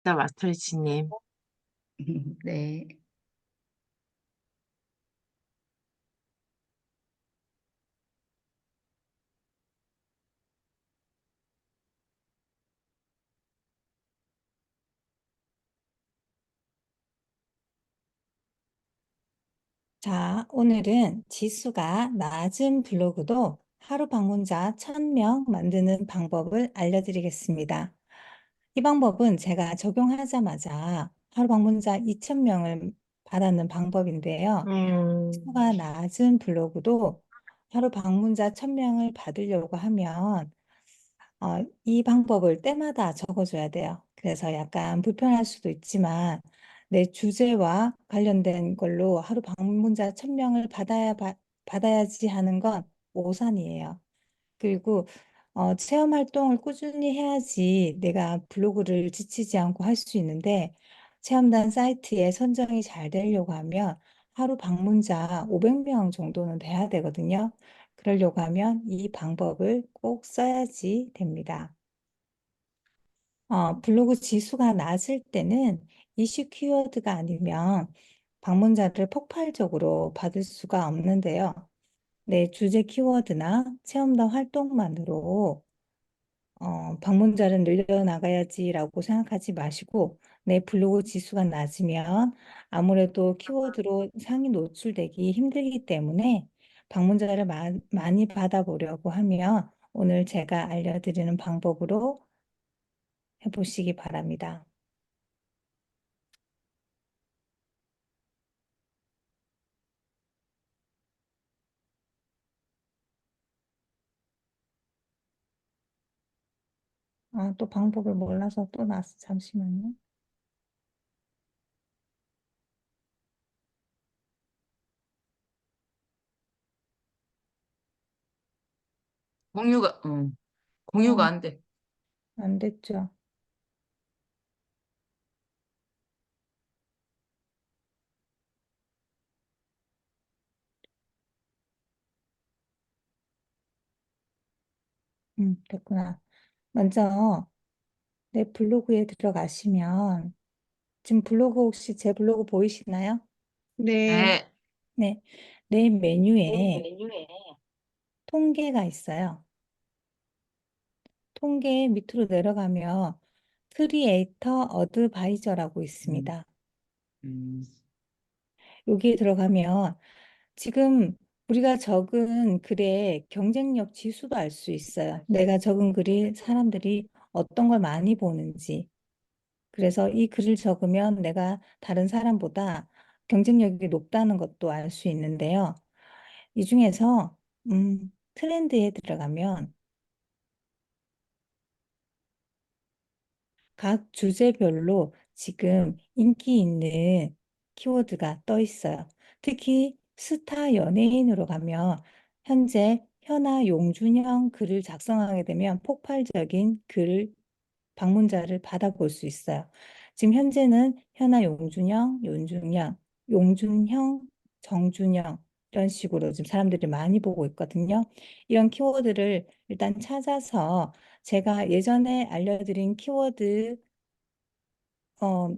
자, 마스터리치님. 네. 자, 오늘은 지수가 낮은 블로그도 하루 방문자 1000명 만드는 방법을 알려드리겠습니다. 이 방법은 제가 적용하자마자 하루 방문자 2000명을 받았는 방법인데요. 음, 지수가 낮은 블로그도 하루 방문자 1000명을 받으려고 하면 이 방법을 때마다 적어줘야 돼요. 그래서 약간 불편할 수도 있지만 내 주제와 관련된 걸로 하루 방문자 1000명을 받아야지 하는 건 오산이에요. 그리고 체험 활동을 꾸준히 해야지 내가 블로그를 지치지 않고 할 수 있는데 체험단 사이트에 선정이 잘 되려고 하면 하루 방문자 500명 정도는 돼야 되거든요. 그러려고 하면 이 방법을 꼭 써야지 됩니다. 블로그 지수가 낮을 때는 이슈 키워드가 아니면 방문자를 폭발적으로 받을 수가 없는데요. 내 주제 키워드나 체험단 활동만으로 방문자를 늘려나가야지라고 생각하지 마시고 내 블로그 지수가 낮으면 아무래도 키워드로 상위 노출되기 힘들기 때문에 방문자를 많이 받아보려고 하면 오늘 제가 알려드리는 방법으로 해보시기 바랍니다. 또 방법을 몰라서 또 나왔어. 잠시만요. 공유가 어, 안 돼. 안 됐죠. 됐구나. 먼저 내 블로그에 들어가시면 지금 블로그 혹시 제 블로그 보이시나요? 네. 네. 네. 내 네, 메뉴에 메뉴에. 통계가 있어요. 통계 밑으로 내려가면 크리에이터 어드바이저라고 음, 있습니다. 음, 여기에 들어가면 지금 우리가 적은 글의 경쟁력 지수도 알 수 있어요. 내가 적은 글이 사람들이 어떤 걸 많이 보는지. 그래서 이 글을 적으면 내가 다른 사람보다 경쟁력이 높다는 것도 알 수 있는데요. 이 중에서 트렌드에 들어가면 각 주제별로 지금 인기 있는 키워드가 떠 있어요. 특히 스타 연예인으로 가면 현재 현아 용준형 글을 작성하게 되면 폭발적인 글 방문자를 받아볼 수 있어요. 지금 현재는 현아 용준형, 정준형 이런 식으로 지금 사람들이 많이 보고 있거든요. 이런 키워드를 일단 찾아서 제가 예전에 알려드린 키워드 어,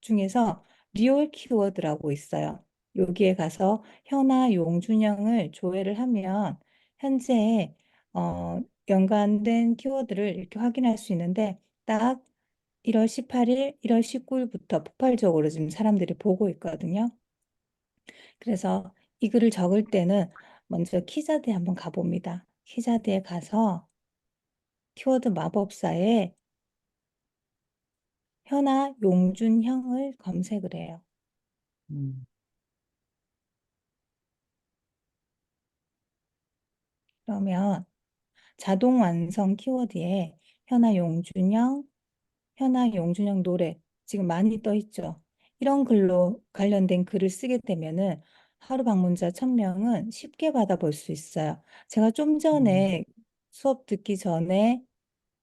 중에서 리얼 키워드라고 있어요. 여기에 가서 현아 용준형을 조회를 하면 현재 어, 연관된 키워드를 이렇게 확인할 수 있는데 딱 1월 18일, 1월 19일부터 폭발적으로 지금 사람들이 보고 있거든요. 그래서 이 글을 적을 때는 먼저 키자드에 한번 가봅니다. 키자드에 가서 키워드 마법사에 현아 용준형을 검색을 해요. 음, 그러면 자동 완성 키워드에 현아 용준형, 현아 용준형 노래 지금 많이 떠 있죠. 이런 글로 관련된 글을 쓰게 되면은 하루 방문자 1000명은 쉽게 받아볼 수 있어요. 제가 좀 음, 전에 수업 듣기 전에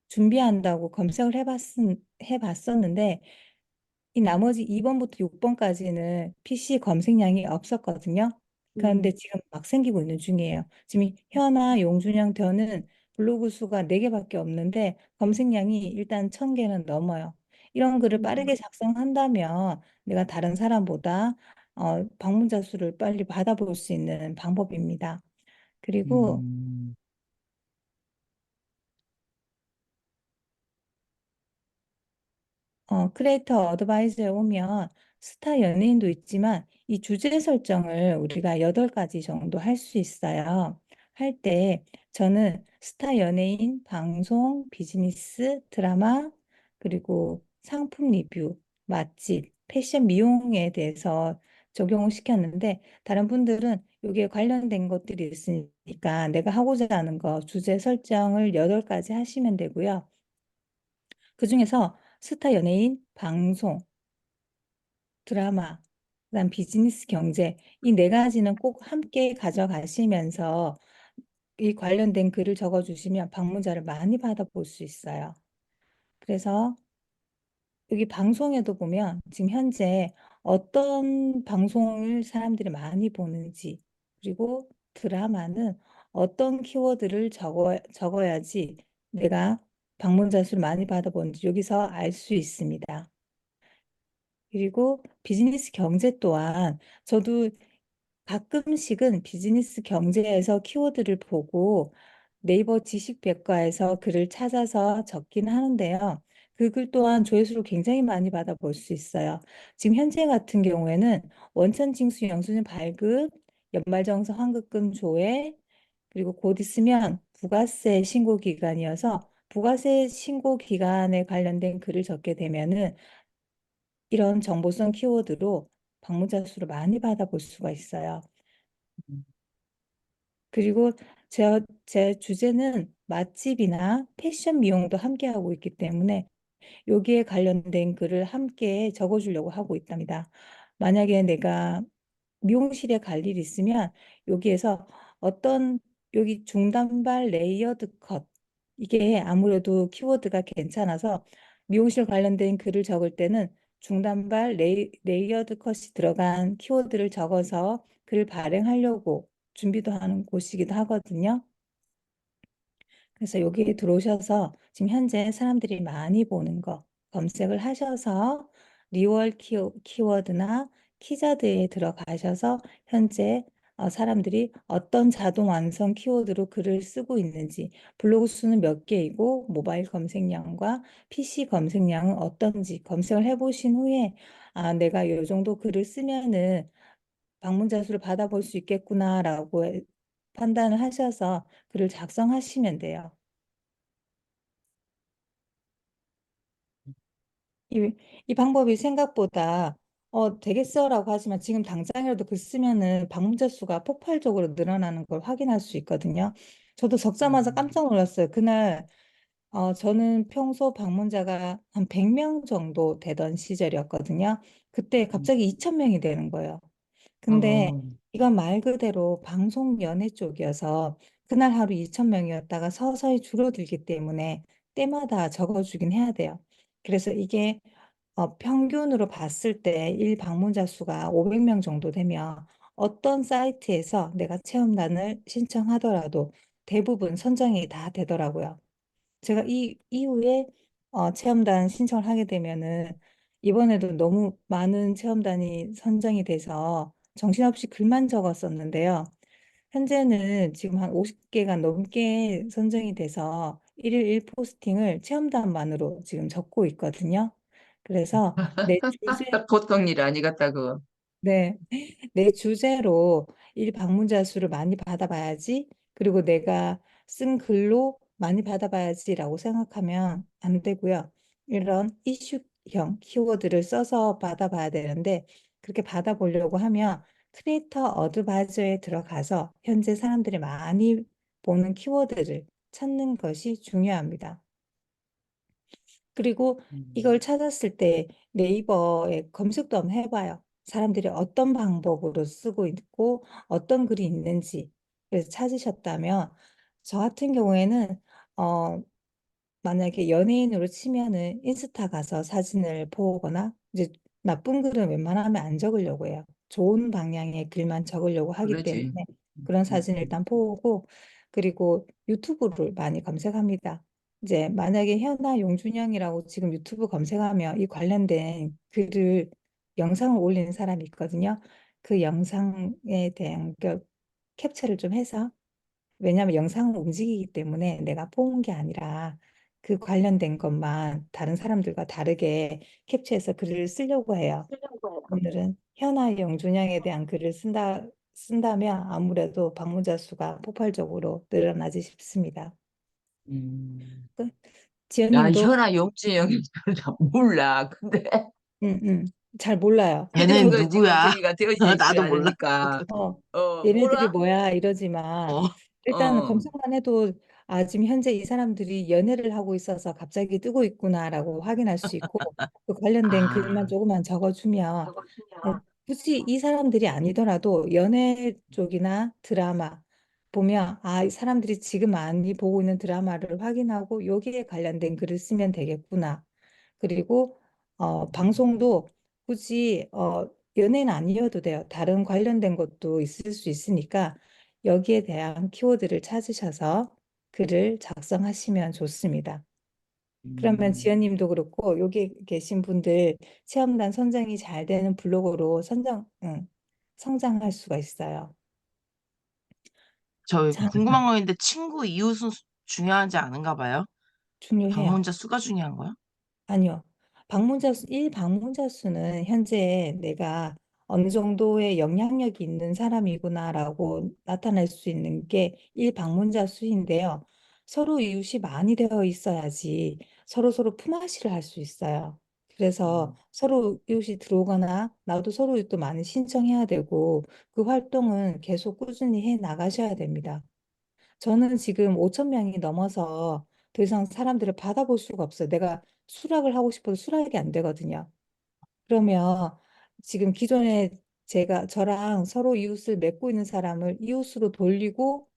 준비한다고 검색을 해봤었는데 이 나머지 2번부터 6번까지는 PC 검색량이 없었거든요. 그런데 음, 지금 막 생기고 있는 중이에요. 지금 현아, 용준영, 더는 블로그 수가 4개밖에 없는데 검색량이 일단 1000개는 넘어요. 이런 글을 음. 빠르게 작성한다면 내가 다른 사람보다 방문자 수를 빨리 받아볼 수 있는 방법입니다. 그리고 음. 크리에이터 어드바이저에 오면 스타 연예인도 있지만 이 주제 설정을 우리가 8가지 정도 할 수 있어요. 할 때 저는 스타 연예인, 방송, 비즈니스, 드라마, 그리고 상품 리뷰, 맛집, 패션, 미용에 대해서 적용을 시켰는데 다른 분들은 여기에 관련된 것들이 있으니까 내가 하고자 하는 거 주제 설정을 8가지 하시면 되고요. 그중에서 스타 연예인, 방송, 드라마, 그다음 비즈니스, 경제 이 4가지는 꼭 함께 가져가시면서 이 관련된 글을 적어주시면 방문자를 많이 받아볼 수 있어요. 그래서 여기 방송에도 보면 지금 현재 어떤 방송을 사람들이 많이 보는지 그리고 드라마는 어떤 키워드를 적어야지 내가 방문자 수를 많이 받아보는지 여기서 알 수 있습니다. 그리고 비즈니스 경제 또한 저도 가끔씩은 비즈니스 경제에서 키워드를 보고 네이버 지식백과에서 글을 찾아서 적긴 하는데요. 그 글 또한 조회수를 굉장히 많이 받아볼 수 있어요. 지금 현재 같은 경우에는 원천징수 영수증 발급, 연말정산 환급금 조회, 그리고 곧 있으면 부가세 신고 기간이어서 부가세 신고 기간에 관련된 글을 적게 되면은 이런 정보성 키워드로 방문자 수를 많이 받아볼 수가 있어요. 그리고 제 주제는 맛집이나 패션 미용도 함께 하고 있기 때문에 여기에 관련된 글을 함께 적어주려고 하고 있답니다. 만약에 내가 미용실에 갈 일이 있으면 여기에서 어떤 여기 중단발 레이어드 컷 이게 아무래도 키워드가 괜찮아서 미용실 관련된 글을 적을 때는 중단발 레이어드 컷이 들어간 키워드를 적어서 글을 발행하려고 준비도 하는 곳이기도 하거든요. 그래서 여기에 들어오셔서 지금 현재 사람들이 많이 보는 거 검색을 하셔서 리월 키워드나 키자드에 들어가셔서 현재 사람들이 어떤 자동 완성 키워드로 글을 쓰고 있는지 블로그 수는 몇 개이고 모바일 검색량과 PC 검색량은 어떤지 검색을 해보신 후에 내가 이 정도 글을 쓰면은 방문자 수를 받아볼 수 있겠구나라고 판단을 하셔서 글을 작성하시면 돼요. 이, 이 방법이 생각보다 되겠어라고 하지만 지금 당장이라도 글 쓰면은 방문자 수가 폭발적으로 늘어나는 걸 확인할 수 있거든요. 저도 적자마자 음. 깜짝 놀랐어요. 그날 저는 평소 방문자가 한 100명 정도 되던 시절이었거든요. 그때 음. 갑자기 2,000명이 되는 거예요. 근데 어. 이건 말 그대로 방송 연예 쪽이어서 그날 하루 2,000명이었다가 서서히 줄어들기 때문에 때마다 적어주긴 해야 돼요. 그래서 이게 평균으로 봤을 때 일 방문자 수가 500명 정도 되면 어떤 사이트에서 내가 체험단을 신청하더라도 대부분 선정이 다 되더라고요. 제가 이 이후에 체험단 신청을 하게 되면은 이번에도 너무 많은 체험단이 선정이 돼서 정신없이 글만 적었었는데요. 현재는 지금 한 50개가 넘게 선정이 돼서 일일 1포스팅을 체험단만으로 지금 적고 있거든요. 그래서 내 주제, 보통 일 아니겠다고. 네. 내 주제로 일 방문자 수를 많이 받아봐야지. 그리고 내가 쓴 글로 많이 받아봐야지라고 생각하면 안 되고요. 이런 이슈형 키워드를 써서 받아봐야 되는데 그렇게 받아보려고 하면 크리에이터 어드바이저에 들어가서 현재 사람들이 많이 보는 키워드를 찾는 것이 중요합니다. 그리고 음. 이걸 찾았을 때 네이버에 검색도 한번 해봐요. 사람들이 어떤 방법으로 쓰고 있고 어떤 글이 있는지 그래서 찾으셨다면 저 같은 경우에는 어, 만약에 연예인으로 치면은 인스타 가서 사진을 보거나 이제 나쁜 글은 웬만하면 안 적으려고 해요. 좋은 방향의 글만 적으려고 하기 때문에 그러지. 그런 음. 사진을 일단 보고 그리고 유튜브를 많이 검색합니다. 이제 만약에 현아 용준영이라고 지금 유튜브 검색하면 이 관련된 글을 영상을 올리는 사람이 있거든요. 그 영상에 대한 그 캡처를 좀 해서 왜냐하면 영상은 움직이기 때문에 내가 뽑은 게 아니라 그 관련된 것만 다른 사람들과 다르게 캡처해서 글을 쓰려고 해요. 오늘은 현아 영준영에 대한 글을 쓴다면 아무래도 방문자 수가 폭발적으로 늘어나지 싶습니다. 음. 그 야, 지연님도 현아 용진영이 몰라. 근데 음, 음, 잘 몰라요. 근데 걔는 저 그거 지금 누구야? 저기가 되어져 있지 나도 몰라. 않으니까. 어, 얘네들이 몰라? 뭐야 이러지만 어, 일단 어. 검색만 해도 아, 지금 현재 이 사람들이 연애를 하고 있어서 갑자기 뜨고 있구나라고 확인할 수 있고 그 관련된 글만 아, 조금만 적어주면 예, 굳이 이 사람들이 아니더라도 연애 쪽이나 드라마 보면 아, 이 사람들이 지금 많이 보고 있는 드라마를 확인하고 여기에 관련된 글을 쓰면 되겠구나. 그리고 방송도 굳이 연예는 아니어도 돼요. 다른 관련된 것도 있을 수 있으니까 여기에 대한 키워드를 찾으셔서 글을 작성하시면 좋습니다. 그러면 음. 지연님도 그렇고 여기 계신 분들 체험단 선정이 잘 되는 블로거로 성장할 수가 있어요. 저 참 궁금한 거 있는데 친구 이웃은 중요하지 않은가 봐요? 중요해요. 방문자 수가 중요한 거야? 아니요. 일 방문자 수는 현재 내가 어느 정도의 영향력이 있는 사람이구나라고 나타낼 수 있는 게 일 방문자 수인데요. 서로 이웃이 많이 되어 있어야지 서로 품앗이를 할 수 있어요. 그래서 음. 서로 이웃이 들어오거나 나도 서로 이웃도 많이 신청해야 되고 그 활동은 계속 꾸준히 해 나가셔야 됩니다. 저는 지금 5천 명이 넘어서 더 이상 사람들을 받아볼 수가 없어요. 내가 수락을 하고 싶어도 수락이 안 되거든요. 그러면 지금 기존에 저랑 서로 이웃을 맺고 있는 사람을 이웃으로 돌리고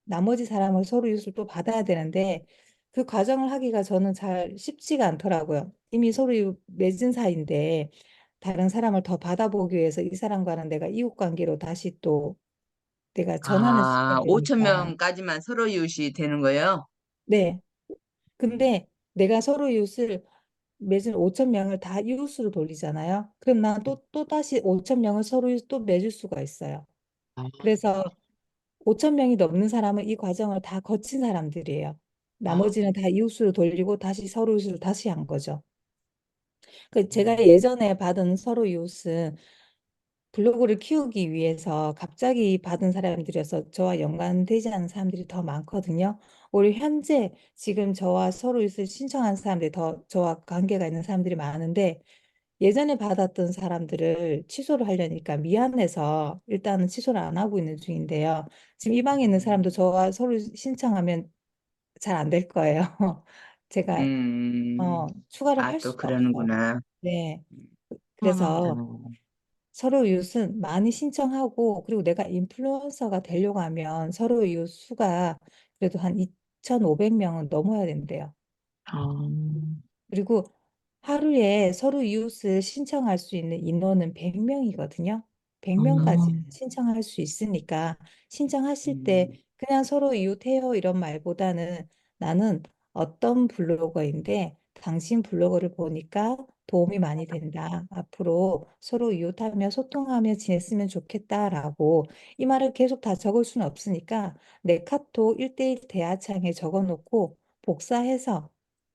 나머지 사람을 서로 이웃을 또 받아야 되는데 그 과정을 하기가 저는 잘 쉽지가 않더라고요. 이미 서로 이웃 맺은 사이인데 다른 사람을 더 받아보기 위해서 이 사람과는 내가 이웃 관계로 다시 또 내가 전환을 시켜야 아, 5천 되니까. 명까지만 서로 이웃이 되는 거예요? 네. 음. 근데 내가 서로 이웃을 맺은 5천 명을 다 이웃으로 돌리잖아요. 그럼 난 또 다시 5천 명을 서로 이웃 또 맺을 수가 있어요. 아, 그래서 5천 명이 넘는 사람은 이 과정을 다 거친 사람들이에요. 아, 나머지는 다 이웃으로 돌리고 다시 서로 이웃으로 다시 한 거죠. 제가 음. 예전에 받은 서로 이웃은 블로그를 키우기 위해서 갑자기 받은 사람들이어서 저와 연관되지 않은 사람들이 더 많거든요. 오히려 현재 지금 저와 서로 이웃을 신청한 사람들이 더 저와 관계가 있는 사람들이 많은데 예전에 받았던 사람들을 취소를 하려니까 미안해서 일단은 취소를 안 하고 있는 중인데요. 지금 이 방에 있는 사람도 저와 서로 신청하면 잘 안 될 거예요. 제가 음. 추가를 아, 할 또 수가 없어요. 그러는구나. 네. 하면 그래서 되는 거고. 서로 이웃은 많이 신청하고 그리고 내가 인플루언서가 되려고 하면 서로 이웃 수가 그래도 한 2,500명은 넘어야 된대요. 아, 그리고 하루에 서로 이웃을 신청할 수 있는 인원은 100명이거든요. 100명까지 음, 신청할 수 있으니까 신청하실 때 음. 그냥 서로 이웃해요 이런 말보다는 나는 어떤 블로거인데 당신 블로거를 보니까 도움이 많이 된다. 앞으로 서로 이웃하며 소통하며 지냈으면 좋겠다라고 이 말을 계속 다 적을 수는 없으니까 내 카톡 1대1 대화창에 적어놓고 복사해서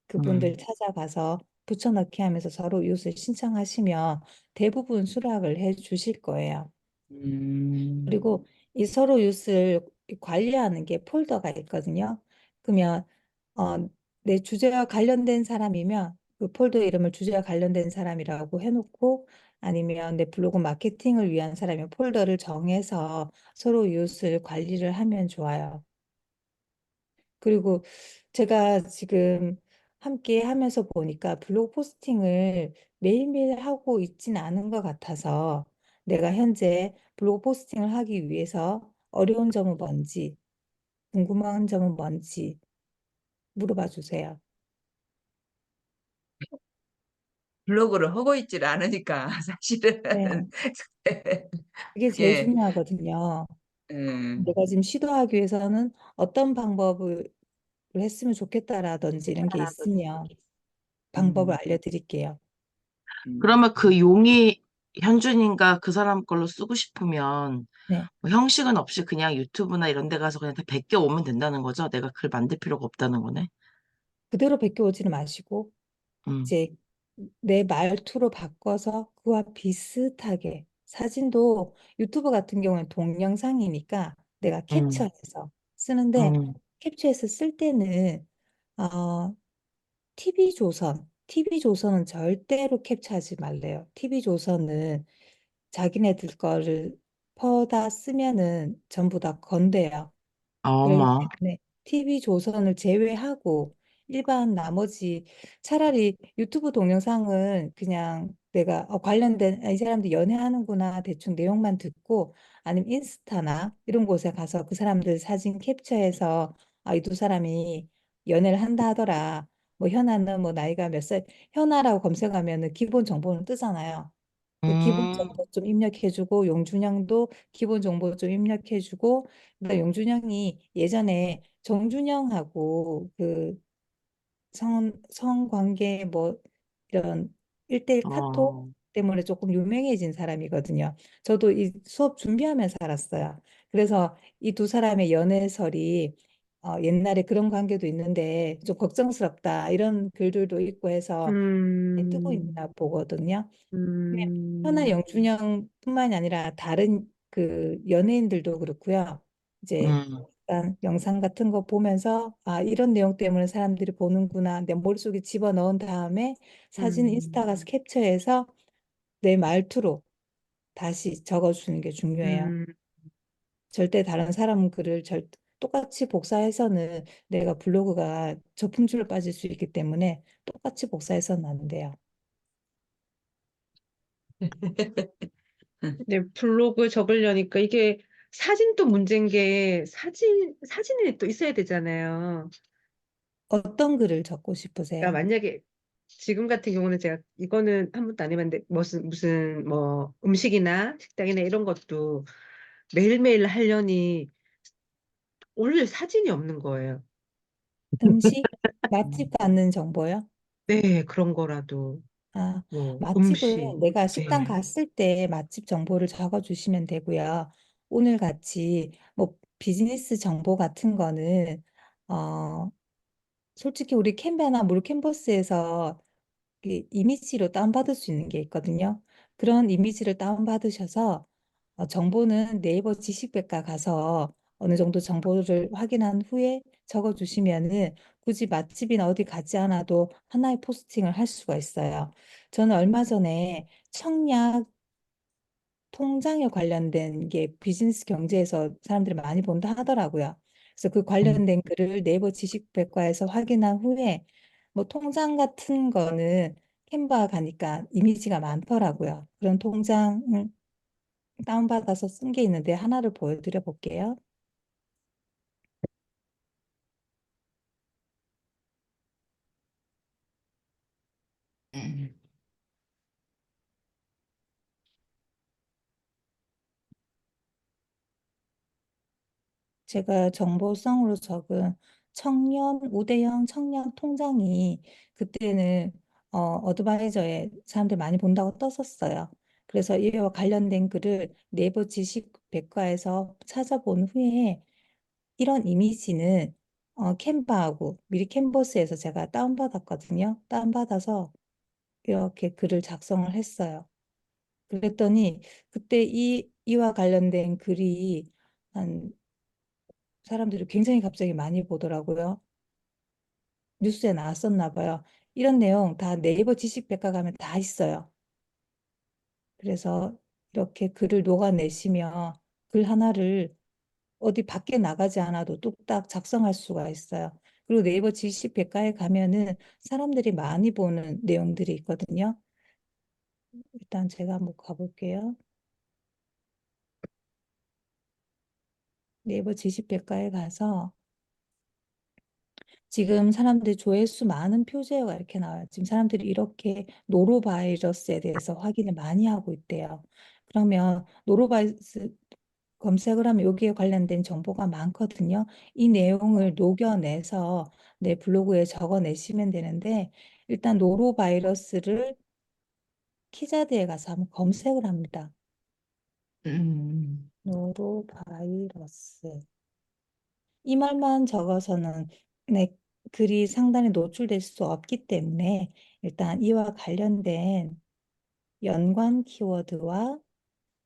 그분들 음, 찾아가서 붙여넣기 하면서 서로 이웃을 신청하시면 대부분 수락을 해 주실 거예요. 음. 그리고 이 서로 이웃을 관리하는 게 폴더가 있거든요. 그러면 내 주제와 관련된 사람이면 그 폴더 이름을 주제와 관련된 사람이라고 해놓고 아니면 내 블로그 마케팅을 위한 사람이면 폴더를 정해서 서로 이웃을 관리를 하면 좋아요. 그리고 제가 지금 함께 하면서 보니까 블로그 포스팅을 매일매일 하고 있진 않은 것 같아서 내가 현재 블로그 포스팅을 하기 위해서 어려운 점은 뭔지, 궁금한 점은 뭔지 물어봐 주세요. 블로그를 하고 있지를 않으니까 사실은. 네, 그게 제일 예. 중요하거든요. 음. 내가 지금 시도하기 위해서는 어떤 방법을 했으면 좋겠다라든지 이런 게 있으면 방법을 음, 알려드릴게요. 그러면 그 용이 현준인가 그 사람 걸로 쓰고 싶으면 네. 뭐 형식은 없이 그냥 유튜브나 이런 데 가서 그냥 다 베껴 오면 된다는 거죠? 내가 글 만들 필요가 없다는 거네. 그대로 베껴오지는 마시고 음. 이제 내 말투로 바꿔서 그와 비슷하게 사진도 유튜브 같은 경우는 동영상이니까 내가 음. 캡처해서 쓰는데 음. 캡처해서 쓸 때는 어, TV조선은 절대로 캡처하지 말래요. TV조선은 자기네들 거를 퍼다 쓰면은 전부 다 건대요. 아, 그렇기 어머. 때문에 TV조선을 제외하고 일반 나머지 차라리 유튜브 동영상은 그냥 내가 관련된 이 사람들 연애하는구나 대충 내용만 듣고 아니면 인스타나 이런 곳에 가서 그 사람들 사진 캡처해서 이 두 사람이 연애를 한다 하더라. 뭐 현아는 뭐 나이가 몇 살, 현아라고 검색하면은 기본 정보는 뜨잖아요. 그 기본 음. 정보 좀 입력해주고 용준영도 기본 정보 좀 입력해주고 그다음 용준영이 예전에 정준영하고 그 성관계 뭐 이런 일대일 카톡 어. 때문에 조금 유명해진 사람이거든요. 저도 이 수업 준비하면서 알았어요. 그래서 이 두 사람의 연애설이 옛날에 그런 관계도 있는데 좀 걱정스럽다 이런 글들도 있고 해서 뜨고 음, 있나 보거든요. 현아 음, 영준영뿐만이 아니라 다른 그 연예인들도 그렇고요. 이제 음. 약간 영상 같은 거 보면서 이런 내용 때문에 사람들이 보는구나 내 머릿속에 집어넣은 다음에 사진 인스타 가서 음, 캡처해서 내 말투로 다시 적어주는 게 중요해요. 음. 절대 다른 사람 글을 똑같이 복사해서는 내가 블로그가 저품질로 빠질 수 있기 때문에 똑같이 복사해서는 안 돼요. 네, 블로그 적으려니까 이게 사진도 문제인 게 사진이 또 있어야 되잖아요. 어떤 글을 적고 그러니까 싶으세요? 만약에 지금 같은 경우는 제가 이거는 한 번도 안 해봤는데 무슨 뭐 음식이나 식당이나 이런 것도 매일매일 하려니 올릴 사진이 없는 거예요. 음식, 맛집 가는 정보요? 네, 그런 거라도 아, 뭐 맛집은 음식, 내가 식당 네. 갔을 때 맛집 정보를 적어주시면 되고요. 오늘 같이 뭐 비즈니스 정보 같은 거는 어, 솔직히 우리 캔바나 물 캔버스에서 이미지로 다운받을 수 있는 게 있거든요. 그런 이미지를 다운받으셔서 정보는 네이버 지식백과 가서 어느 정도 정보를 확인한 후에 적어주시면은 굳이 맛집이나 어디 가지 않아도 하나의 포스팅을 할 수가 있어요. 저는 얼마 전에 청약 통장에 관련된 게 비즈니스 경제에서 사람들이 많이 본다 하더라고요. 그래서 그 음. 관련된 글을 네이버 지식백과에서 확인한 후에 뭐 통장 같은 거는 캔바 가니까 이미지가 많더라고요. 그런 통장을 다운받아서 쓴 게 있는데 하나를 보여드려 볼게요. 제가 정보성으로 적은 청년 우대형 청년 통장이 그때는 어드바이저에 사람들 많이 본다고 떴었어요. 그래서 이와 관련된 글을 네이버 지식 백과에서 찾아본 후에 이런 이미지는 캔바하고 미리 캔버스에서 제가 다운받았거든요. 다운받아서 이렇게 글을 작성을 했어요. 그랬더니 그때 이와 관련된 글이 한 사람들이 굉장히 갑자기 많이 보더라고요. 뉴스에 나왔었나 봐요. 이런 내용 다 네이버 지식백과 가면 다 있어요. 그래서 이렇게 글을 녹아내시면 글 하나를 어디 밖에 나가지 않아도 뚝딱 작성할 수가 있어요. 그리고 네이버 지식백과에 가면은 사람들이 많이 보는 내용들이 있거든요. 일단 제가 한번 가볼게요. 네이버 지식백과에 가서 지금 사람들이 조회수 많은 표제어가 이렇게 나와요. 지금 사람들이 이렇게 노로바이러스에 대해서 확인을 많이 하고 있대요. 그러면 검색을 하면 여기에 관련된 정보가 많거든요. 이 내용을 녹여내서 내 블로그에 적어내시면 되는데 일단 노로바이러스를 키자드에 가서 한번 검색을 합니다. 음. 노로바이러스. 이 말만 적어서는 내 글이 상단에 노출될 수 없기 때문에 일단 이와 관련된 연관 키워드와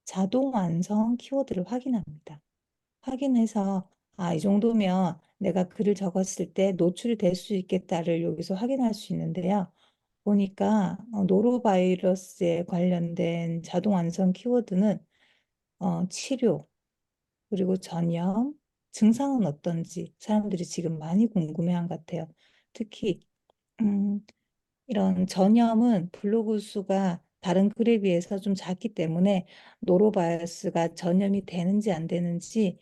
자동 완성 키워드를 확인합니다. 확인해서 이 정도면 내가 글을 적었을 때 노출이 될 수 있겠다를 여기서 확인할 수 있는데요. 보니까 노로바이러스에 관련된 자동 완성 키워드는 치료, 그리고 전염, 증상은 어떤지 사람들이 지금 많이 궁금해한 것 같아요. 특히 음, 이런 전염은 블로그 수가 다른 글에 비해서 좀 작기 때문에 노로바이러스가 전염이 되는지 안 되는지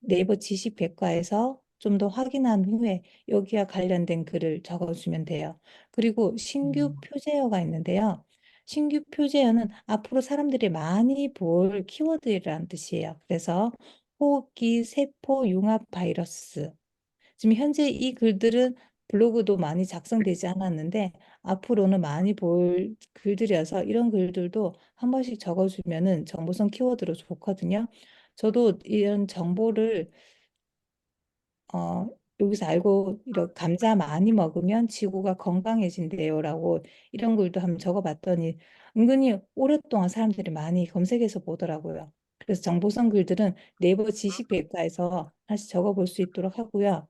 네이버 지식백과에서 좀 더 확인한 후에 여기와 관련된 글을 적어주면 돼요. 그리고 신규 표제어가 있는데요. 신규 표제어는 앞으로 사람들이 많이 볼 키워드라는 뜻이에요. 그래서 호흡기 세포 융합 바이러스. 지금 현재 이 글들은 블로그도 많이 작성되지 않았는데 앞으로는 많이 볼 글들이어서 이런 글들도 한 번씩 적어주면은 정보성 키워드로 좋거든요. 저도 이런 정보를 어, 여기서 알고 이런 감자 많이 먹으면 지구가 건강해진대요라고 이런 글도 한번 적어봤더니 은근히 오랫동안 사람들이 많이 검색해서 보더라고요. 그래서 정보성 글들은 네이버 지식백과에서 다시 적어볼 수 있도록 하고요.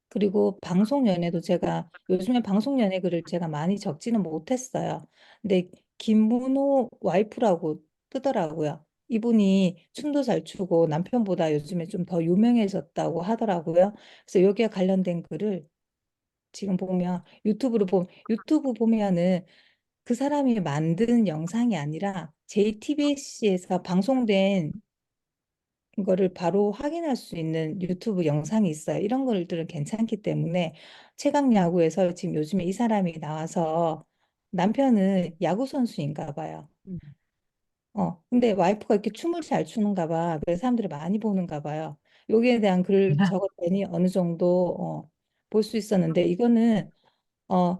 그리고 방송 연애도 제가 요즘에 방송 연애 글을 제가 많이 적지는 못했어요. 근데 김문호 와이프라고 뜨더라고요. 이분이 춤도 잘 추고 남편보다 요즘에 좀 더 유명해졌다고 하더라고요. 그래서 여기에 관련된 글을 지금 보면 유튜브 보면은 그 사람이 만든 영상이 아니라 JTBC에서 방송된 거를 바로 확인할 수 있는 유튜브 영상이 있어요. 이런 것들은 괜찮기 때문에 최강 야구에서 지금 요즘에 이 사람이 나와서 남편은 야구 선수인가 봐요. 음. 근데 와이프가 이렇게 춤을 잘 추는가 봐. 그래서 사람들이 많이 보는가 봐요. 여기에 대한 글을 적었더니 어느 정도 볼 수 있었는데 이거는 어,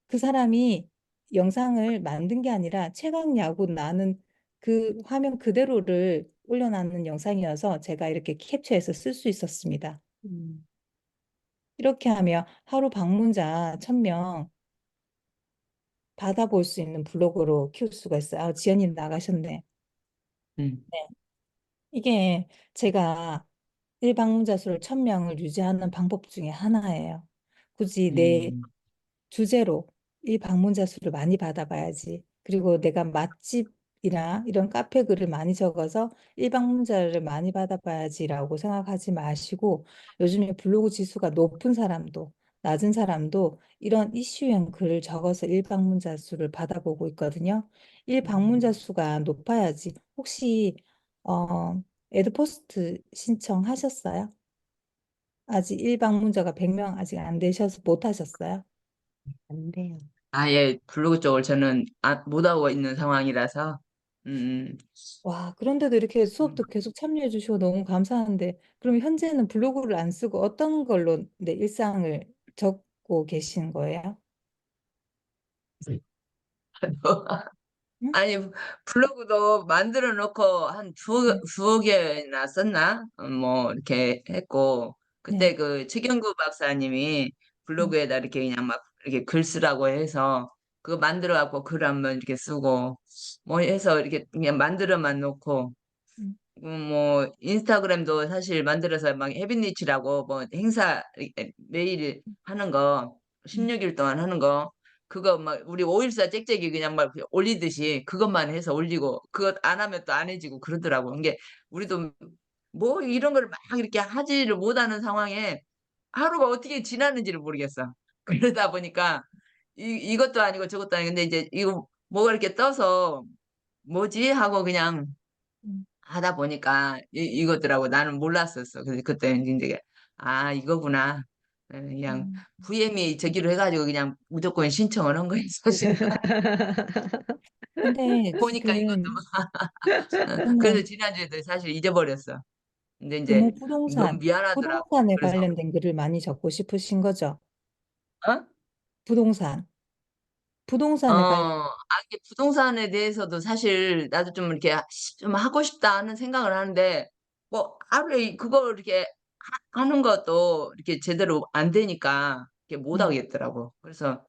그 사람이 영상을 만든 게 아니라 최강 야구 나는 그 화면 그대로를 올려놨는 영상이어서 제가 이렇게 캡처해서 쓸 수 있었습니다. 음. 이렇게 하면 하루 방문자 1,000명 받아볼 수 있는 블로그로 키울 수가 있어요. 지연님 나가셨네. 음. 네. 이게 제가 일방문자 수를 1,000명을 유지하는 방법 중에 하나예요. 굳이 내 음. 주제로 이 방문자 수를 많이 받아봐야지. 그리고 내가 맛집이나 이런 카페 글을 많이 적어서 일방문자를 많이 받아봐야지라고 생각하지 마시고 요즘에 블로그 지수가 높은 사람도 낮은 사람도 이런 이슈형 글을 적어서 일방문자 수를 받아보고 있거든요. 일방문자 수가 높아야지. 혹시 어, 에드포스트 신청하셨어요? 아직 일방문자가 100명 아직 안 되셔서 못 하셨어요? 안 돼요. 아예 블로그 쪽을 저는 못 하고 있는 상황이라서 음, 와, 그런데도 이렇게 음. 수업도 계속 참여해 주시고 너무 감사한데, 그럼 현재는 블로그를 안 쓰고 어떤 걸로 내 일상을 적고 계신 거예요? 응? 아니, 블로그도 만들어 놓고 한 네, 두어 개나 썼나? 뭐, 이렇게 했고, 네, 그때 그 최경구 박사님이 음, 블로그에다 이렇게 그냥 막 이렇게 글 쓰라고 해서 그거 만들어 갖고 글 한번 이렇게 쓰고, 뭐 해서 이렇게 그냥 만들어만 놓고, 음, 뭐, 인스타그램도 사실 만들어서 막 해빈리치라고 뭐 행사 매일 하는 거, 음, 16일 동안 하는 거, 그거 막 우리 514 짹짹이 그냥 막 올리듯이 그것만 해서 올리고, 그것 안 하면 또 안 해지고 그러더라고. 이게 우리도 뭐 이런 걸 막 이렇게 하지를 못하는 상황에 하루가 어떻게 지나는지를 모르겠어. 그러다 보니까 이것도 아니고 저것도 아니고, 근데 이제 이거 뭐가 이렇게 떠서 뭐지? 하고 그냥 음, 하다 보니까 이거더라고. 나는 몰랐었어. 그래서 그때 이제 이거구나. 그냥 음. VM이 저기로 해가지고 그냥 무조건 신청을 한 거예요, 사실. 근데 보니까 이것도 지금 그래서 저는 지난주에도 사실 잊어버렸어. 근데 이제 금호 너무 미안하더라고. 부동산에 그래서 관련된 글을 많이 적고 싶으신 거죠? 어? 부동산, 어, 부동산에 관련, 이게 부동산에 대해서도 사실 나도 좀 이렇게 좀 하고 싶다는 생각을 하는데 뭐 하루에 그거 이렇게 하는 것도 이렇게 제대로 안 되니까 이렇게 못 네. 하겠더라고. 그래서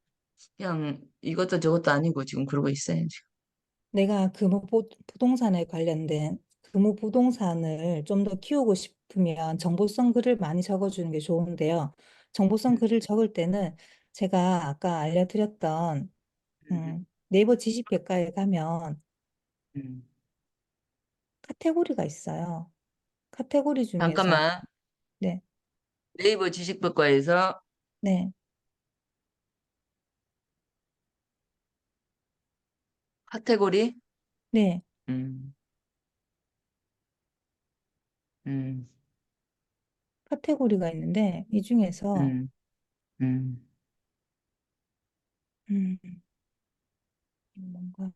그냥 이것도 저것도 아니고 지금 그러고 있어요, 지금. 내가 부동산에 관련된 금호 부동산을 좀 더 키우고 싶으면 정보성 글을 많이 적어주는 게 좋은데요. 정보성 글을 적을 때는 제가 아까 알려드렸던 네이버 지식백과에 가면 음. 카테고리가 있어요. 카테고리 중에서 잠깐만. 네, 네이버 지식백과에서 네, 카테고리? 네. 음, 음, 카테고리가 있는데 이 중에서 음, 음. 음, 뭔가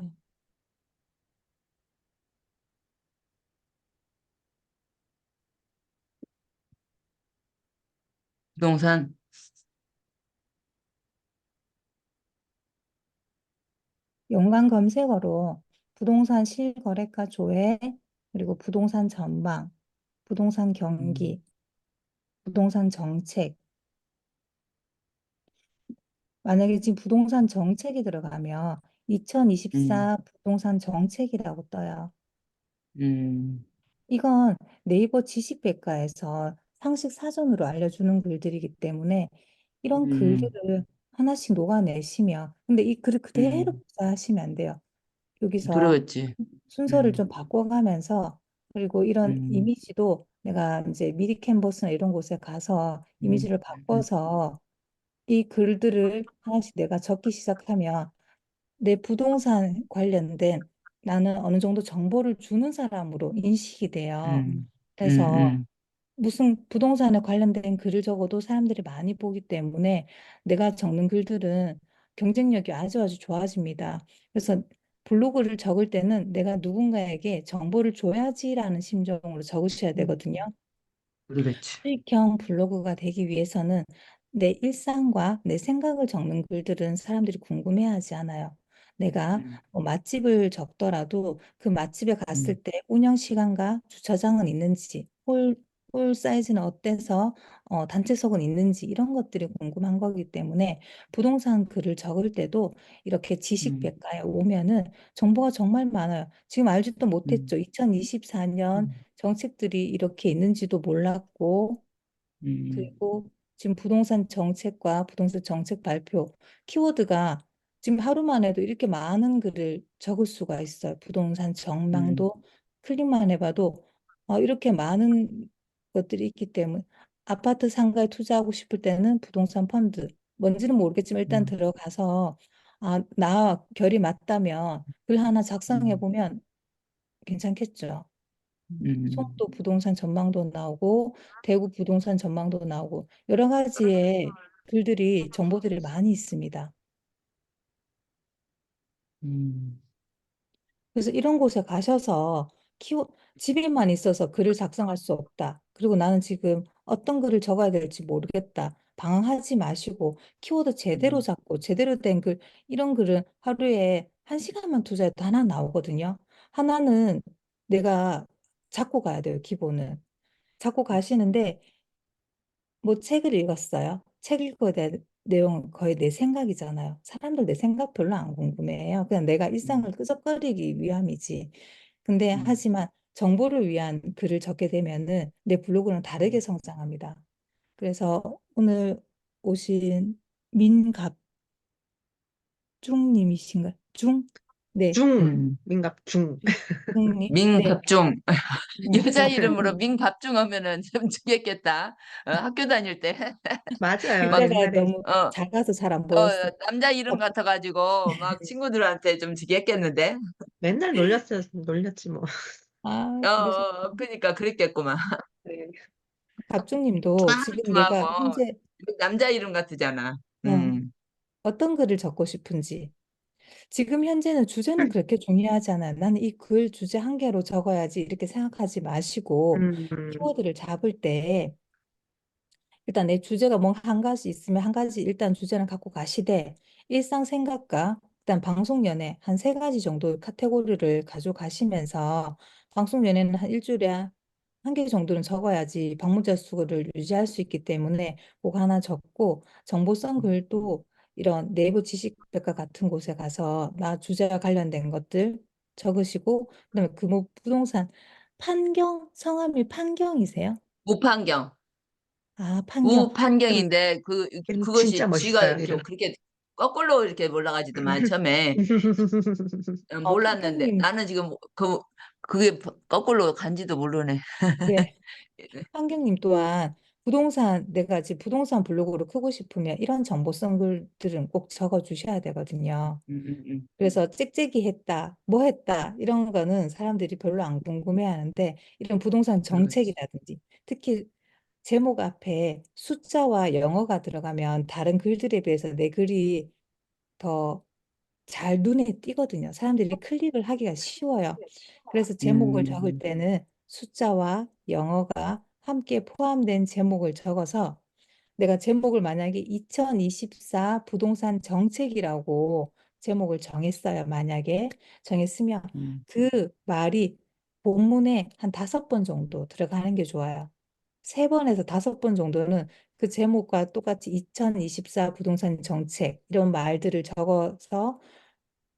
부동산? 연관 검색어로 부동산 실거래가 조회, 그리고 부동산 전망, 부동산 음, 경기, 부동산 정책. 만약에 지금 부동산 정책이 들어가면 음, 2024 부동산 정책이라고 떠요. 음, 이건 네이버 지식백과에서 상식 사전으로 알려주는 글들이기 때문에 이런 음, 글들을 하나씩 녹아내시면, 근데 이 글을 그대로 음. 복사하시면 안 돼요. 여기서 그러겠지. 순서를 음, 좀 바꿔가면서, 그리고 이런 음, 이미지도 내가 이제 미리 캔버스나 이런 곳에 가서 음, 이미지를 바꿔서 이 글들을 하나씩 내가 적기 시작하면 내 부동산 관련된 나는 어느 정도 정보를 주는 사람으로 인식이 돼요. 음, 그래서 음, 무슨 부동산에 관련된 글을 적어도 사람들이 많이 보기 때문에 내가 적는 글들은 경쟁력이 아주 아주 좋아집니다. 그래서 블로그를 적을 때는 내가 누군가에게 정보를 줘야지라는 심정으로 적으셔야 음. 되거든요. 그러겠지. 수익형 블로그가 되기 위해서는 내 일상과 내 생각을 적는 글들은 사람들이 궁금해하지 않아요. 내가 음, 뭐 맛집을 적더라도 그 맛집에 음, 갔을 때 운영 시간과 주차장은 있는지, 홀 사이즈는 어때서 단체석은 있는지 이런 것들이 궁금한 거기 때문에 부동산 글을 적을 때도 이렇게 음, 지식백과에 오면은 정보가 정말 많아요. 지금 알지도 음, 못했죠. 2024년 음, 정책들이 이렇게 있는지도 몰랐고, 음, 그리고 지금 부동산 정책과 부동산 정책 발표, 키워드가 지금 하루만 해도 이렇게 많은 글을 적을 수가 있어요. 부동산 음, 전망도 클릭만 해봐도 이렇게 많은 것들이 있기 때문에 아파트 상가에 투자하고 싶을 때는 부동산 펀드, 뭔지는 모르겠지만 일단 음, 들어가서 나와 결이 맞다면 글 하나 작성해 음, 보면 괜찮겠죠. 음, 송도 부동산 전망도 나오고 대구 부동산 전망도 나오고 여러 가지의 글들이 정보들이 많이 있습니다. 음, 그래서 이런 곳에 가셔서 집에만 있어서 글을 작성할 수 없다. 그리고 나는 지금 어떤 글을 적어야 될지 모르겠다. 방황하지 마시고 키워드 제대로 음, 잡고 제대로 된 글, 이런 글은 하루에 1시간만 투자해도 하나 나오거든요. 하나는 내가 잡고 가야 돼요, 기본은. 잡고 가시는데 뭐 책을 읽었어요. 책 읽고 내용 거의 내 생각이잖아요. 사람들 내 생각 별로 안 궁금해해요. 그냥 내가 일상을 끄적거리기 위함이지. 근데 음, 하지만 정보를 위한 글을 적게 되면은 내 블로그는 다르게 음, 성장합니다. 그래서 오늘 오신 민갑중님이신가요? 중? 네, 음. 민갑중. 중님. 네. 민갑중. 여자 이름으로 중. 민갑중 하면은 좀 죽겠겠다. 학교 다닐 때. 맞아요. 막, 글자가 옛날에 너무 어, 작아서 잘 안 보였어요. 남자 이름 같아가지고 막 친구들한테 좀 지겠겠는데. 맨날 놀렸지 뭐. 그래서 그러니까 그랬겠구만. 네. 갑중님도 지금 내가 중하고 현재 남자 이름 같으잖아. 어, 어떤 글을 적고 싶은지 지금 현재는 주제는 그렇게 중요하지 않아요. 나는 이 글 주제 한 개로 적어야지 이렇게 생각하지 마시고 음, 키워드를 잡을 때 일단 내 주제가 뭔가 한 가지 있으면 한 가지 일단 주제는 갖고 가시되 일상 생각과 일단 방송 연애 한 세 가지 정도 카테고리를 가져가시면서 방송 연애는 한 일주일에 한 개 정도는 적어야지 방문자 수를 유지할 수 있기 때문에 그거 하나 적고 정보성 글도 이런 네이버 지식백과 같은 곳에 가서 나 주제와 관련된 것들 적으시고 그다음에 그 부동산 판경 성함이 판경이세요? 무판경. 아, 판경. 무판경인데 진짜 그것이 쥐가 멋있어요, 이렇게 이름. 그렇게 거꾸로 이렇게 올라가지더만 처음에 몰랐는데 판경님, 나는 지금 그게 거꾸로 간지도 모르네. 예, 판경님 또한 부동산, 내가 지금 부동산 블로그로 크고 싶으면 이런 정보성 글들은 꼭 적어 주셔야 되거든요. 음, 음, 음. 그래서 찍찍이 했다, 뭐 했다, 이런 거는 사람들이 별로 안 궁금해 하는데, 이런 부동산 그렇지. 정책이라든지, 특히 제목 앞에 숫자와 영어가 들어가면 다른 글들에 비해서 내 글이 더 잘 눈에 띄거든요. 사람들이 클릭을 하기가 쉬워요. 그래서 제목을 적을 음, 때는 숫자와 영어가 함께 포함된 제목을 적어서 내가 제목을 만약에 2024 부동산 정책이라고 제목을 정했어요. 만약에 정했으면 음, 그 말이 본문에 한 5번 정도 들어가는 게 좋아요. 3번에서 5번 정도는 그 제목과 똑같이 2024 부동산 정책 이런 말들을 적어서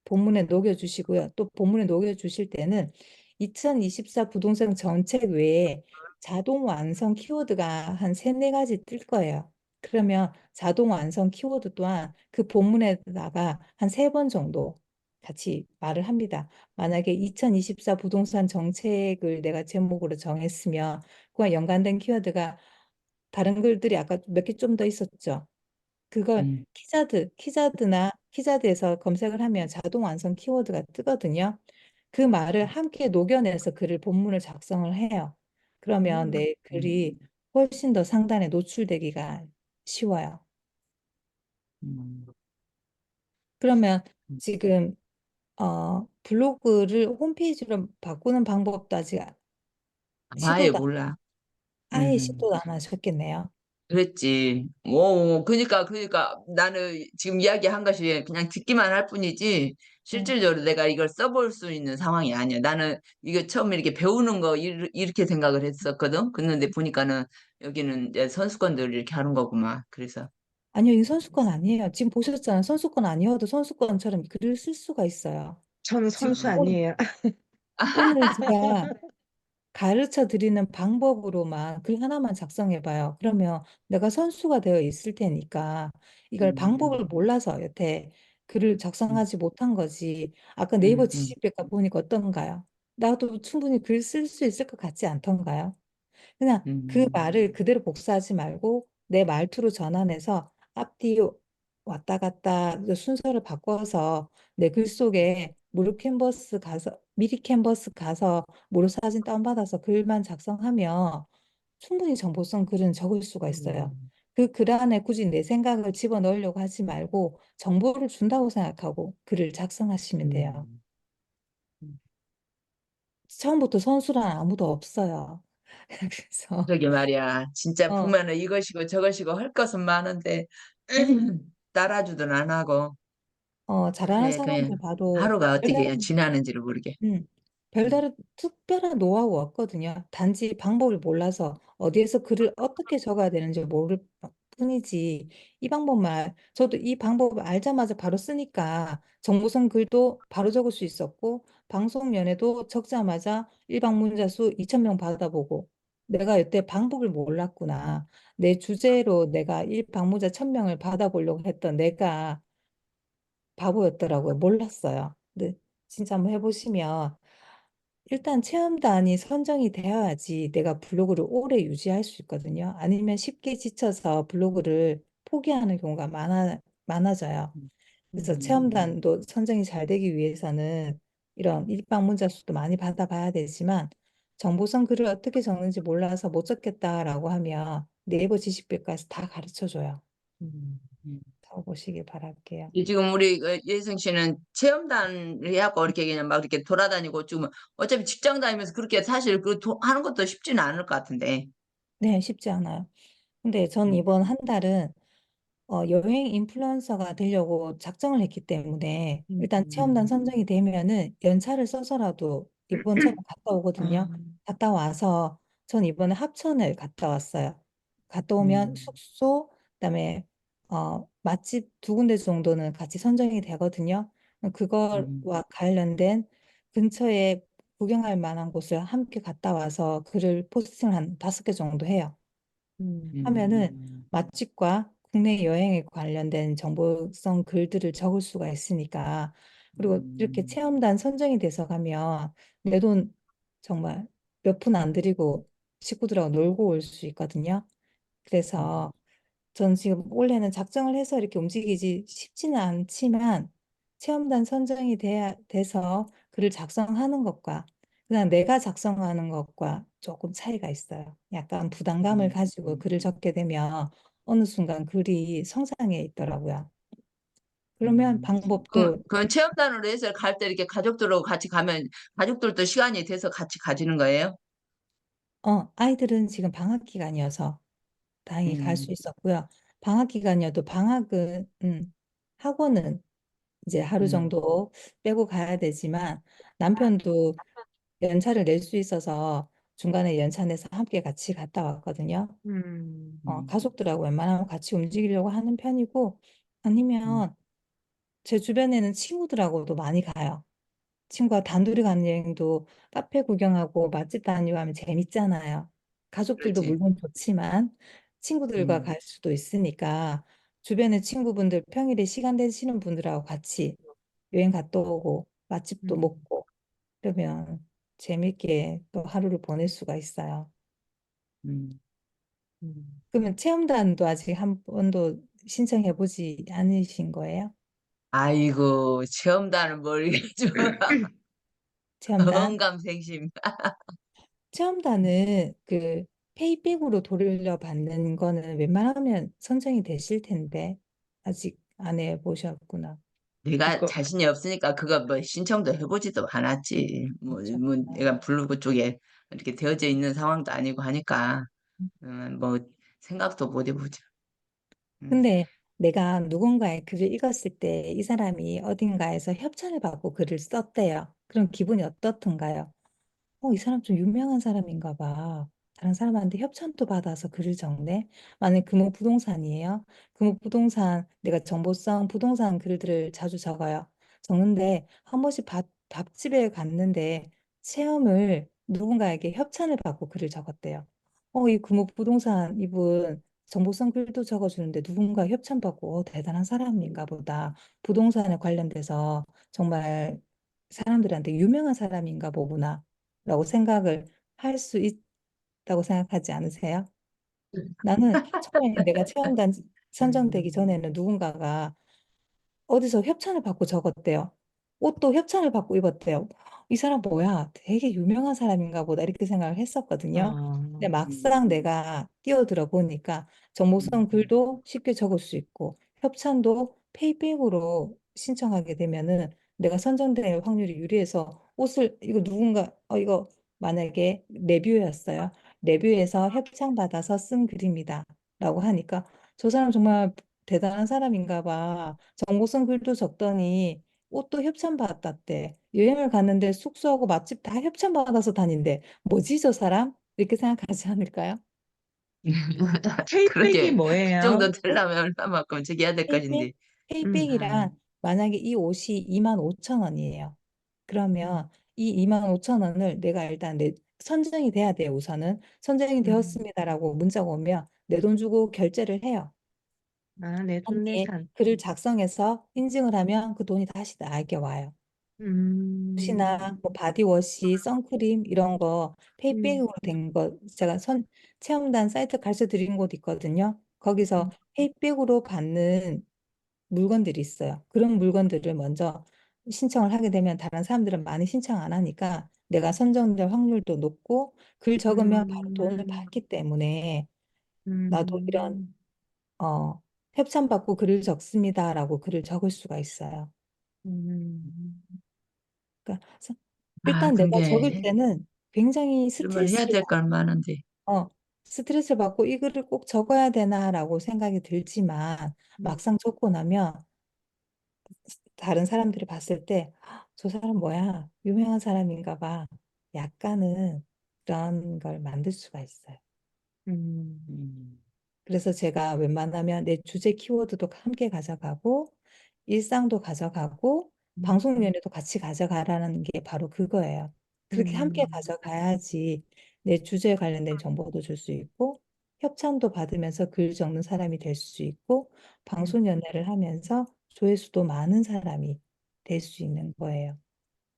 본문에 녹여주시고요. 또 본문에 녹여주실 때는 2024 부동산 정책 외에 자동 완성 키워드가 한 세네 가지 뜰 거예요. 그러면 자동 완성 키워드 또한 그 본문에다가 한 3번 정도 같이 말을 합니다. 만약에 2024 부동산 정책을 내가 제목으로 정했으면 그와 연관된 키워드가 다른 글들이 아까 몇 개 좀 더 있었죠. 그걸 음, 키자드에서 검색을 하면 자동 완성 키워드가 뜨거든요. 그 말을 함께 녹여내서 글을 본문을 작성을 해요. 그러면 내 글이 음, 훨씬 더 상단에 노출되기가 쉬워요. 음. 그러면 지금 블로그를 홈페이지로 바꾸는 방법도 아직 아예 시도도 몰라. 아예 시도도 안 하셨겠네요. 그랬지. 그러니까 나는 지금 이야기한 것이 그냥 듣기만 할 뿐이지 음. 실질적으로 내가 이걸 써볼 수 있는 상황이 아니야. 나는 이거 처음에 이렇게 배우는 거 이렇게 생각을 했었거든. 그런데 보니까는 여기는 이제 선수권들 이렇게 하는 거구만. 그래서 아니요, 이 선수권 아니에요. 지금 보셨잖아요. 선수권 아니어도 선수권처럼 글을 쓸 수가 있어요. 저는 지금 선수 아니에요. 오늘 제가 가르쳐 드리는 방법으로만 글 하나만 작성해 봐요. 그러면 내가 선수가 되어 있을 테니까 이걸 음, 방법을 몰라서 여태 글을 음, 작성하지 못한 거지. 아까 네이버 음, 음, 지식백과 보니까 어떤가요? 나도 충분히 글 쓸 수 있을 것 같지 않던가요? 그냥 그 음, 말을 그대로 복사하지 말고 내 말투로 전환해서 앞뒤 왔다 갔다 순서를 바꿔서 내 글 속에 미리 캔버스 가서 무료 사진 다운받아서 글만 작성하면 충분히 정보성 글은 적을 수가 있어요. 음, 그 글 안에 굳이 내 생각을 집어넣으려고 하지 말고 정보를 준다고 생각하고 글을 작성하시면 돼요. 음. 처음부터 선수란 아무도 없어요. 그래서 그러게 말이야. 진짜 어, 보면은 이것이고 저것이고 할 것은 많은데 따라주든 안 하고 잘하는 그래 그냥 사람들 봐도 하루가 어떻게 그냥 별다른, 지나는지를 모르게. 음, 음, 별다른 특별한 노하우가 없거든요. 단지 방법을 몰라서 어디에서 글을 어떻게 적어야 되는지 모를 뿐이지. 이 방법만, 저도 이 방법을 알자마자 바로 쓰니까 정보성 글도 바로 적을 수 있었고, 방송 연애도 적자마자 일방 문자 수 2,000명 받아보고, 내가 이때 방법을 몰랐구나. 내 주제로 내가 일방문자 1,000명을 받아보려고 했던 내가 바보였더라고요. 몰랐어요. 근데 진짜 한번 해보시면 일단 체험단이 선정이 되어야지 내가 블로그를 오래 유지할 수 있거든요. 아니면 쉽게 지쳐서 블로그를 포기하는 경우가 많아져요. 그래서 음, 체험단도 선정이 잘 되기 위해서는 이런 일방 문자 수도 많이 받아봐야 되지만 정보성 글을 어떻게 적는지 몰라서 못 적겠다라고 하면 네이버 지식백과에서 다 가르쳐 줘요. 음, 음. 보시길 바랄게요. 이 지금 우리 예성 씨는 체험단을 해갖고 이렇게 그냥 막 이렇게 돌아다니고 지금 어차피 직장 다니면서 그렇게 사실 하는 것도 쉽지는 않을 것 같은데. 네, 쉽지 않아요. 근데 전 음. 이번 한 달은 여행 인플루언서가 되려고 작정을 했기 때문에 일단 체험단 선정이 되면은 연차를 써서라도 이번처럼 갔다 오거든요. 아, 갔다 와서 전 이번에 합천을 갔다 왔어요. 갔다 오면 음, 숙소, 그다음에 맛집 두 군데 정도는 같이 선정이 되거든요. 음, 그거와 관련된 근처에 구경할 만한 곳을 함께 갔다 와서 글을 포스팅을 한 5개 정도 해요. 하면은 음, 맛집과 국내 여행에 관련된 정보성 글들을 적을 수가 있으니까 그리고 이렇게 음, 체험단 선정이 돼서 가면 내 돈 정말 몇 푼 안 들이고 식구들하고 놀고 올 수 있거든요. 음, 그래서 전 지금 원래는 작정을 해서 이렇게 움직이지 쉽지는 않지만 체험단 선정이 돼서 글을 작성하는 것과 그냥 내가 작성하는 것과 조금 차이가 있어요. 약간 부담감을 음. 가지고 글을 적게 되면 어느 순간 글이 성장해 있더라고요. 그러면 음. 그럼, 방법도 그럼 체험단으로 해서 갈 때 이렇게 가족들하고 같이 가면 가족들도 시간이 돼서 같이 가지는 거예요? 아이들은 지금 방학 기간이어서 다행히 갈 음, 수 있었고요. 방학 기간이어도 방학은 학원은 이제 하루 음, 정도 빼고 가야 되지만 남편도 연차를 낼 수 있어서 중간에 연차 내서 함께 같이 갔다 왔거든요. 음, 가족들하고 웬만하면 같이 움직이려고 하는 편이고 음. 아니면 제 주변에는 친구들하고도 많이 가요. 친구와 단둘이 가는 여행도 카페 구경하고 맛집 다니고 하면 재밌잖아요. 가족들도 그렇지. 물론 좋지만 친구들과 음, 갈 수도 있으니까 주변에 친구분들 평일에 시간 되시는 분들하고 같이 여행 갔다 오고 맛집도 음, 먹고 그러면 재밌게 또 하루를 보낼 수가 있어요. 음. 음. 그러면 체험단도 아직 한 번도 신청해 보지 않으신 거예요? 아이고, 체험단은 뭘 이래가지고 체험단? 언감생심. 체험단은 그 페이백으로 돌려받는 거는 웬만하면 선정이 되실 텐데 아직 안 해보셨구나. 내가 그거 자신이 없으니까 그거 뭐 신청도 해보지도 않았지. 그렇죠. 뭐 내가 블로그 쪽에 이렇게 되어져 있는 상황도 아니고 하니까 뭐 생각도 못 해보죠. 음. 근데 내가 누군가의 글을 읽었을 때 이 사람이 어딘가에서 협찬을 받고 글을 썼대요. 그럼 기분이 어떻던가요? 이 사람 좀 유명한 사람인가 봐. 다른 사람한테 협찬도 받아서 글을 적네. 만약 금호부동산이에요. 금호부동산 내가 정보성 부동산 글들을 자주 적어요. 적는데 한 번씩 밥집에 갔는데 체험을 누군가에게 협찬을 받고 글을 적었대요. 이 금호부동산 이분 정보성 글도 적어주는데 누군가 협찬 받고 대단한 사람인가 보다. 부동산에 관련돼서 정말 사람들한테 유명한 사람인가 보구나. 라고 생각을 할 수 있다고 생각하지 않으세요? 나는 처음에 내가 체험단 선정되기 전에는 누군가가 어디서 협찬을 받고 적었대요. 옷도 협찬을 받고 입었대요. 이 사람 뭐야? 되게 유명한 사람인가 보다 이렇게 생각을 했었거든요. 근데 아, 막상 내가 뛰어들어 보니까 정보성 글도 쉽게 적을 수 있고 협찬도 페이백으로 신청하게 되면은 내가 선정될 확률이 유리해서 옷을 이거 누군가 이거 만약에 레뷰였어요. 레뷰에서 협찬받아서 쓴 글입니다. 라고 하니까 저 사람 정말 대단한 사람인가 봐. 정보성 글도 적더니 옷도 협찬받았대. 여행을 갔는데 숙소하고 맛집 다 협찬받아서 다닌대. 뭐지 저 사람? 이렇게 생각하지 않을까요? 페이백이 그러게 그 정도 뭐예요? 되려면 얼마만큼 저기 해야 될 페이백? 것인데. 음, 페이백이란 만약에 이 옷이 2만 5천 원이에요. 음, 그러면 이 2만 5천 원을 내가 일단 선정이 돼야 돼요, 우선은. 선정이 음. 되었습니다라고 문자가 오면 내 돈 주고 결제를 해요. 아, 거기에 내돈내산. 글을 작성해서 인증을 하면 그 돈이 다시 나에게 와요. 음, 옷이나 뭐 바디워시, 선크림 이런 거 음, 페이백으로 된 거 제가 체험단 사이트 가르쳐 드린 곳 있거든요. 거기서 음, 페이백으로 받는 물건들이 있어요. 그런 물건들을 먼저 신청을 하게 되면 다른 사람들은 많이 신청 안 하니까 내가 선정될 확률도 높고 글 적으면 바로 돈을 음, 받기 때문에 나도 이런 음, 어 협찬받고 글을 적습니다라고 글을 적을 수가 있어요. 음, 그러니까 아, 일단 내가 적을 그게 때는 굉장히 이런 말 해야 될 건 많은데. 어, 스트레스를 받고 이 글을 꼭 적어야 되나라고 생각이 들지만 음, 막상 적고 나면 다른 사람들이 봤을 때 저 사람 뭐야? 유명한 사람인가 봐. 약간은 그런 걸 만들 수가 있어요. 음, 음. 그래서 제가 웬만하면 내 주제 키워드도 함께 가져가고 일상도 가져가고 음, 방송 연예도 같이 가져가라는 게 바로 그거예요. 그렇게 함께 음, 가져가야지 내 주제에 관련된 정보도 줄 수 있고 협찬도 받으면서 글 적는 사람이 될 수 있고 방송 연예를 하면서 조회수도 많은 사람이 될 수 있는 거예요.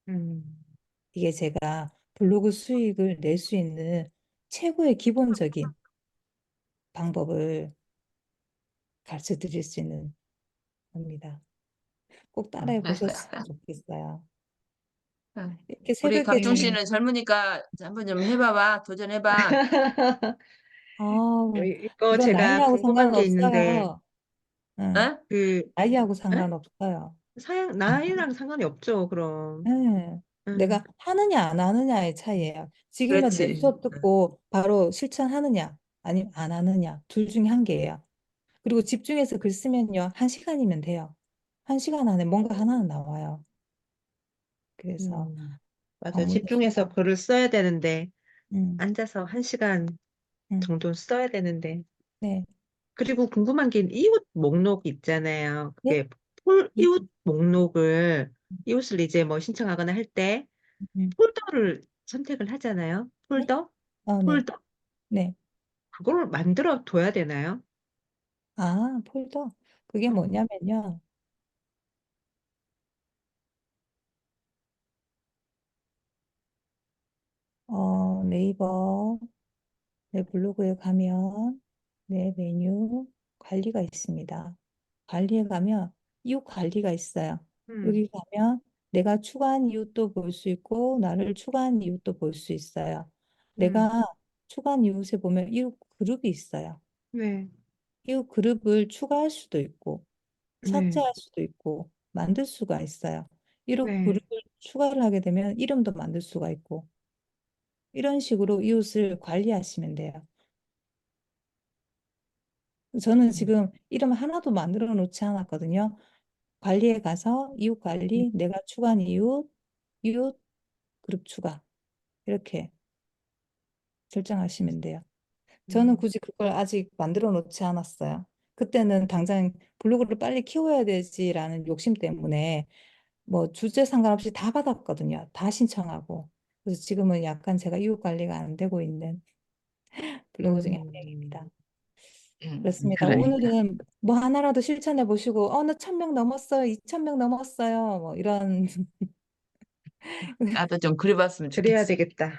음, 이게 제가 블로그 수익을 낼 수 있는 최고의 기본적인 방법을 가르쳐 드릴 수 있는 겁니다. 꼭 따라해 보셨으면 좋겠어요. 아, 이렇게 우리 새벽에 각중 씨는 젊으니까 한번 좀 해봐봐. 도전해봐. 아, 이거 이건 제가 나이하고 궁금한 게 있는데, 상관없어요. 응, 어? 그, 나이하고 에? 상관없어요. 나이랑 상관이 없죠, 그럼. 응, 음, 내가 하느냐 안 하느냐의 차이예요. 지금은 내 그렇지. 수업 듣고 바로 실천하느냐 아니면 안 하느냐 둘 중에 한 개예요. 그리고 집중해서 글 쓰면요 한 시간이면 돼요. 한 시간 안에 뭔가 하나는 나와요. 그래서 맞아요. 방문 집중해서 글을 써야 되는데, 음, 앉아서 1시간 음, 정도 써야 되는데. 네, 그리고 궁금한 게 이웃 목록 있잖아요. 네, 그게 음, 이웃 목록을, 이웃을 이제 뭐 신청하거나 할 때 음, 폴더를 선택을 하잖아요. 네, 폴더? 네, 폴더. 네. 그걸 만들어 둬야 되나요? 아, 폴더. 그게 음, 뭐냐면요. 네이버 내 블로그에 가면 내 메뉴 관리가 있습니다. 관리에 가면 이웃 관리가 있어요. 음, 여기 가면 내가 추가한 이웃도 볼 수 있고 나를 추가한 이웃도 볼 수 있어요. 음, 내가 추가한 이웃에 보면 이웃 그룹이 있어요. 네, 이웃 그룹을 추가할 수도 있고 네, 삭제할 수도 있고 만들 수가 있어요. 이런 네. 그룹을 추가를 하게 되면 이름도 만들 수가 있고 이런 식으로 이웃을 관리하시면 돼요. 저는 음, 지금 이름 하나도 만들어 놓지 않았거든요. 관리에 가서 이웃 관리, 내가 추가한 이웃, 이웃 그룹 추가 이렇게 설정하시면 돼요. 저는 음, 굳이 그걸 아직 만들어 놓지 않았어요. 그때는 당장 블로그를 빨리 키워야 되지라는 욕심 때문에 뭐 주제 상관없이 다 받았거든요. 다 신청하고. 그래서 지금은 약간 제가 이웃 관리가 안 되고 있는 블로그 중에 한 음, 명입니다. 그렇습니다. 그러니까. 오늘은 뭐 하나라도 실천해 보시고, 나 1,000명 넘었어요, 2,000명 넘었어요, 뭐 이런, 나도 좀 그려봤으면 그래야 좋겠어. 되겠다.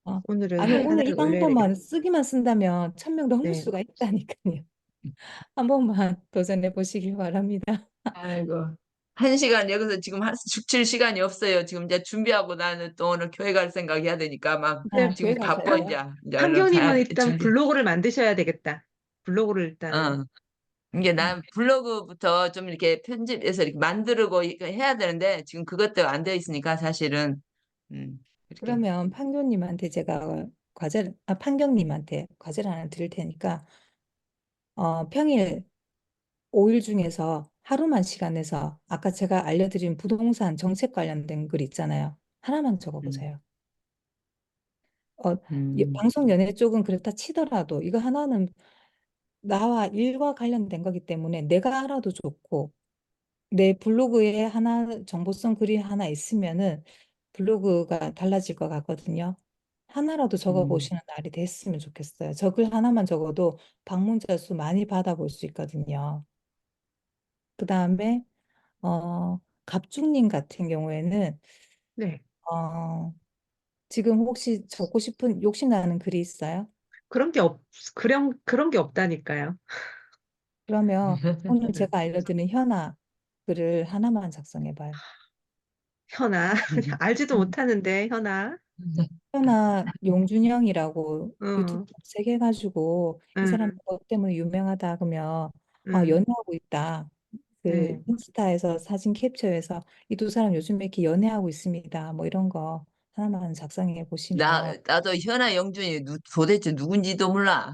어, 오늘은 아니 오늘 이 하나를 올려야 되겠다. 방법만 쓰기만 쓴다면 1,000명 넘을 네. 수가 있다니까요. 한 번만 도전해 보시길 바랍니다. 아이고. 1시간 여기서 지금 죽칠 시간이 없어요. 지금 이제 준비하고 나는 또 오늘 교회 갈 생각 해야 되니까 막 아, 근데 지금 교회 바빠 가셔야죠. 이제 얼른 판교님은 가야 돼, 일단 준비. 블로그를 만드셔야 되겠다. 블로그를 일단은. 어. 이게 음. 난 블로그부터 좀 이렇게 편집해서 이렇게 만들고 이거 해야 되는데 지금 그것도 안 되어 있으니까 사실은 이렇게 그러면 판교님한테 제가 판경님한테 과제를 하나 드릴 테니까, 평일 5일 중에서 하루만 시간 내서 아까 제가 알려드린 부동산 정책 관련된 글 있잖아요. 하나만 음, 적어보세요. 음, 방송 연예 쪽은 그렇다 치더라도 이거 하나는 나와 일과 관련된 거기 때문에 내가 알아도 좋고 내 블로그에 하나 정보성 글이 하나 있으면은 블로그가 달라질 것 같거든요. 하나라도 음, 적어보시는 날이 됐으면 좋겠어요. 저 글 하나만 적어도 방문자 수 많이 받아볼 수 있거든요. 그 다음에 갑중님 같은 경우에는 네. 어, 지금 혹시 적고 싶은 욕심나는 글이 있어요? 그런 게 그런 게 없다니까요. 그러면 오늘 제가 알려드린 현아 글을 하나만 작성해봐요. 현아. 알지도 음. 못하는데, 현아. 현아 용준영이라고 유튜브 어, 검색해가지고 이 사람 응, 뭐 때문에 유명하다 그러면 음, 연애하고 있다. 그 네. 인스타에서 사진 캡처해서 이 두 사람 요즘에 이렇게 연애하고 있습니다. 뭐 이런 거 하나만 작성해 보시면 나도 현아 영준이 도대체 누군지도 몰라.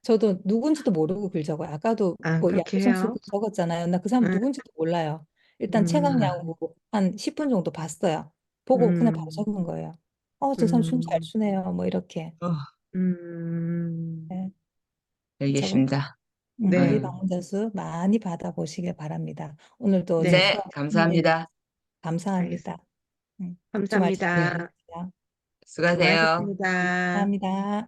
저도 누군지도 모르고 글 적어요. 아까도 아, 뭐 야구 그렇게 선수 해요? 글 적었잖아요. 나 그 사람 음, 누군지도 몰라요. 일단 최강 음, 야구 한 10분 정도 봤어요. 보고 그냥 바로 음, 적은 거예요. 저 사람 춤 잘 음, 추네요. 뭐 이렇게. 어, 네, 적어. 알겠습니다. 우리 네, 아유, 방문자 수 많이 받아보시길 바랍니다. 오늘도 제 네, 네, 수업 흥미해 감사합니다. 주셔서 알겠습니다. 감사합니다. 걱정 마시고 네, 감사합니다. 들어주세요. 수고하세요. 수고하셨습니다. 감사합니다.